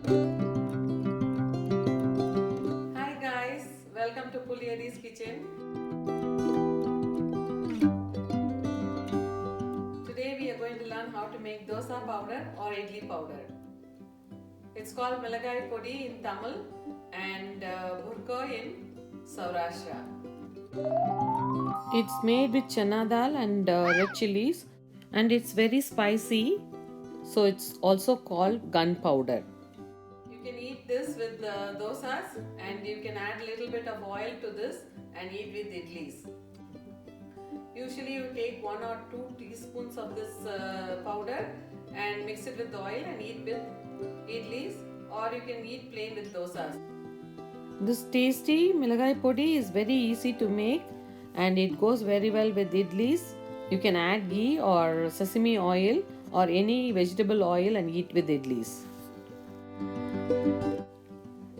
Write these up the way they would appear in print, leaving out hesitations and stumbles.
Hi guys, welcome to Puliari's kitchen. Today we are going to learn how to make dosa powder or idli powder. It's called Milagai Podi in Tamil and Burko in Saurashtra. It's made with chana dal and red chilies and it's very spicy, so it's also called gunpowder. You can eat this with dosas and you can add a little bit of oil to this and eat with idlis. Usually you take 1 or 2 teaspoons of this powder and mix it with oil and eat with idlis, or you can eat plain with dosas. This tasty milagai podi is very easy to make and it goes very well with idlis. You can add ghee or sesame oil or any vegetable oil and eat with idlis.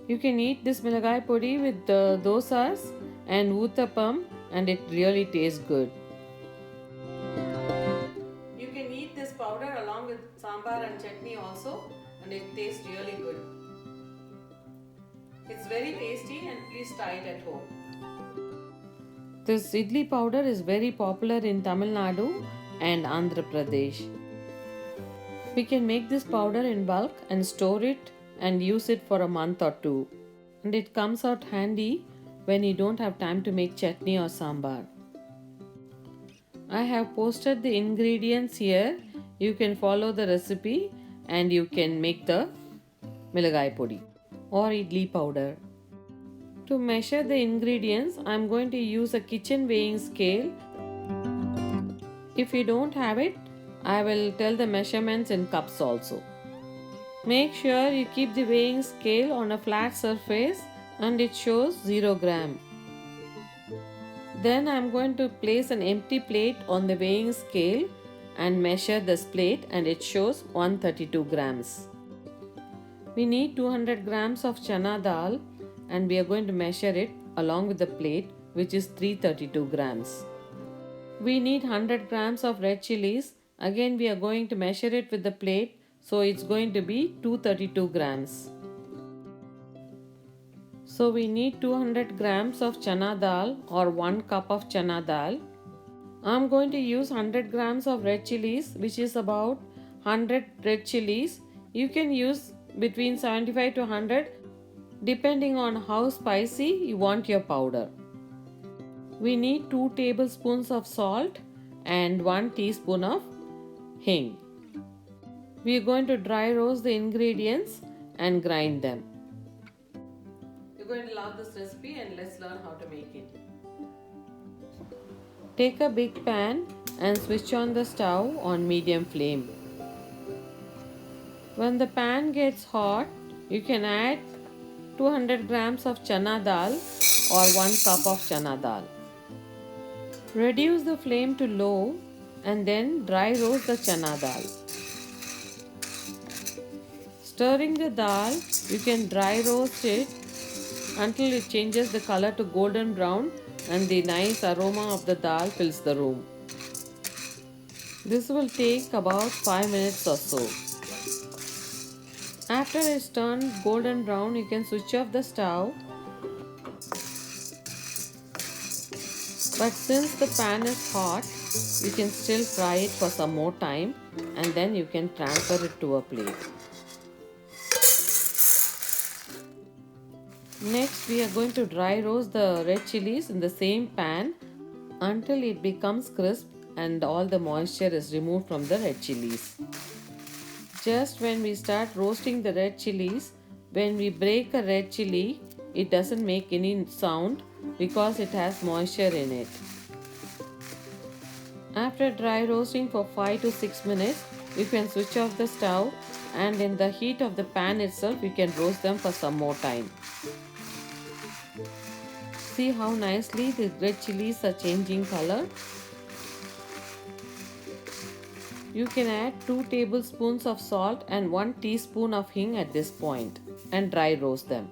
You can eat this milagai podi with dosas and uttapam and it really tastes good. You can eat this powder along with sambar and chutney also and it tastes really good. It's very tasty and please try it at home. This idli powder is very popular in Tamil Nadu and Andhra Pradesh. We can make this powder in bulk and store it and use it for a month or two. And it comes out handy when you don't have time to make chutney or sambar. I have posted the ingredients here. You can follow the recipe and you can make the milagai podi or idli powder. To measure the ingredients, I am going to use a kitchen weighing scale. If you don't have it, I will tell the measurements in cups also. Make sure you keep the weighing scale on a flat surface and it shows 0 gram. Then I am going to place an empty plate on the weighing scale and measure this plate and it shows 132 grams. We need 200 grams of chana dal and we are going to measure it along with the plate, which is 332 grams. We need 100 grams of red chilies. Again we are going to measure it with the plate, so it's going to be 232 grams. So we need 200 grams of chana dal or 1 cup of chana dal. I'm going to use 100 grams of red chilies, which is about 100 red chilies. You can use between 75 to 100 depending on how spicy you want your powder. We need 2 tablespoons of salt and 1 teaspoon of hing. We are going to dry roast the ingredients and grind them. You're going to love this recipe and let's learn how to make it. Take a big pan and switch on the stove on medium flame. When the pan gets hot, you can add 200 grams of chana dal or 1 cup of chana dal. Reduce the flame to low and then dry roast the chana dal. Stirring the dal, you can dry roast it until it changes the color to golden brown and the nice aroma of the dal fills the room. This will take about 5 minutes or so. After it's turned golden brown, you can switch off the stove. But since the pan is hot, you can still fry it for some more time and then you can transfer it to a plate. Next, we are going to dry roast the red chilies in the same pan until it becomes crisp and all the moisture is removed from the red chilies. Just when we start roasting the red chilies, when we break a red chili, it doesn't make any sound because it has moisture in it. After dry roasting for 5 to 6 minutes, you can switch off the stove and in the heat of the pan itself, you can roast them for some more time. See how nicely the red chilies are changing color. You can add 2 tablespoons of salt and 1 teaspoon of hing at this point and dry roast them.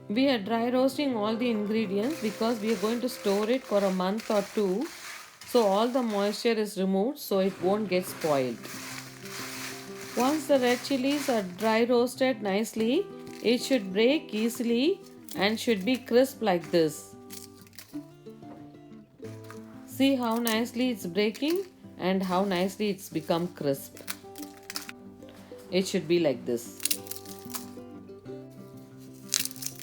We are dry roasting all the ingredients because we are going to store it for a month or two, so all the moisture is removed so it won't get spoiled. Once the red chilies are dry roasted nicely, it should break easily and should be crisp like this. See how nicely it's breaking and how nicely it's become crisp. It should be like this.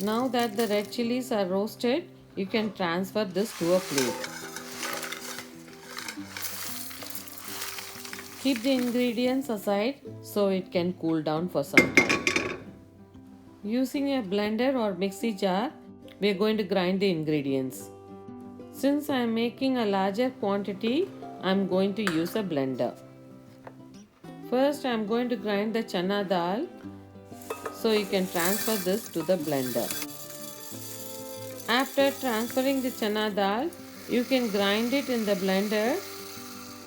Now that the red chilies are roasted, you can transfer this to a plate. Keep the ingredients aside so it can cool down for some time. Using a blender or mixie jar, we are going to grind the ingredients. Since I am making a larger quantity, I am going to use a blender. First, I am going to grind the chana dal, so you can transfer this to the blender. After transferring the chana dal, you can grind it in the blender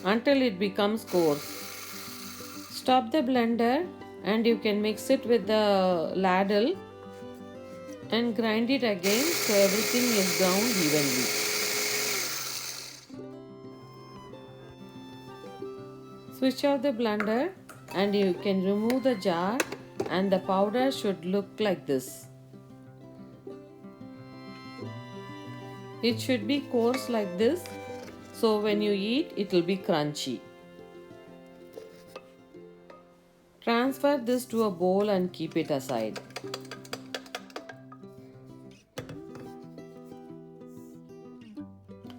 until it becomes coarse. Stop the blender and you can mix it with the ladle and grind it again so everything is ground evenly. Switch off the blender and you can remove the jar, and the powder should look like this. It should be coarse like this, so when you eat it will be crunchy. Transfer this to a bowl and keep it aside.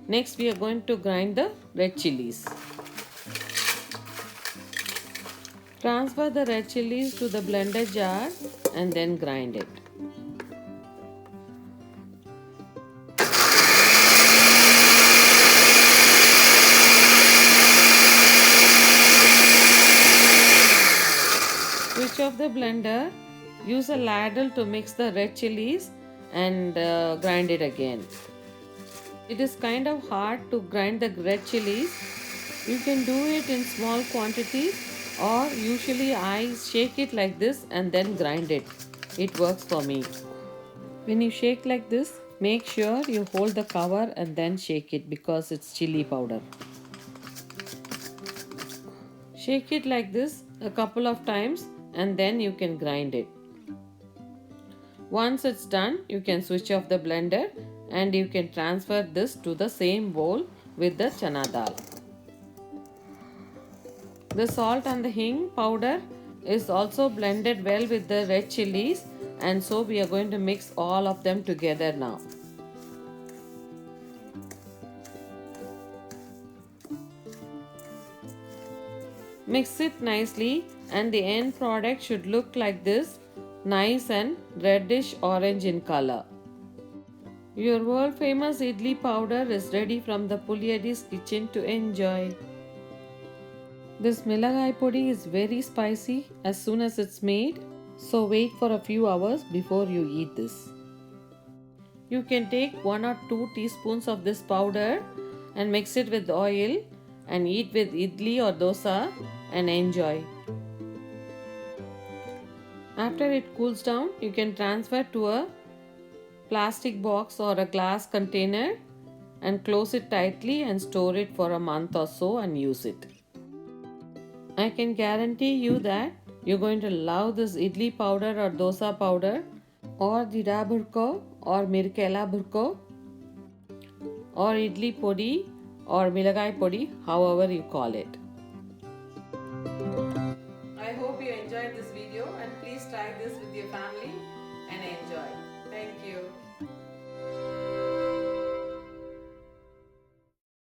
Next we are going to grind the red chilies. Transfer the red chilies to the blender jar and then grind it. Switch off the blender, use a ladle to mix the red chilies and grind it again. It is kind of hard to grind the red chilies. You can do it in small quantities, or usually I shake it like this and then grind it. It works for me. When you shake like this, make sure you hold the cover and then shake it because it's chili powder. Shake it like this a couple of times and then you can grind it. Once it's done, you can switch off the blender and you can transfer this to the same bowl with the chana dal. The salt and the hing powder is also blended well with the red chilies, and so we are going to mix all of them together now. Mix it nicely and the end product should look like this, nice and reddish orange in color. Your world famous idli powder is ready from the Puliadi's kitchen to enjoy. This milagai podi is very spicy as soon as it's made, so wait for a few hours before you eat this. You can take 1 or 2 teaspoons of this powder and mix it with oil and eat with idli or dosa and enjoy. After it cools down, you can transfer to a plastic box or a glass container and close it tightly and store it for a month or so and use it. I can guarantee you that you're going to love this idli powder or dosa powder or dida burko or mirkela burko or idli podi or milagai podi, however you call it. I hope you enjoyed this video and please try this with your family and enjoy.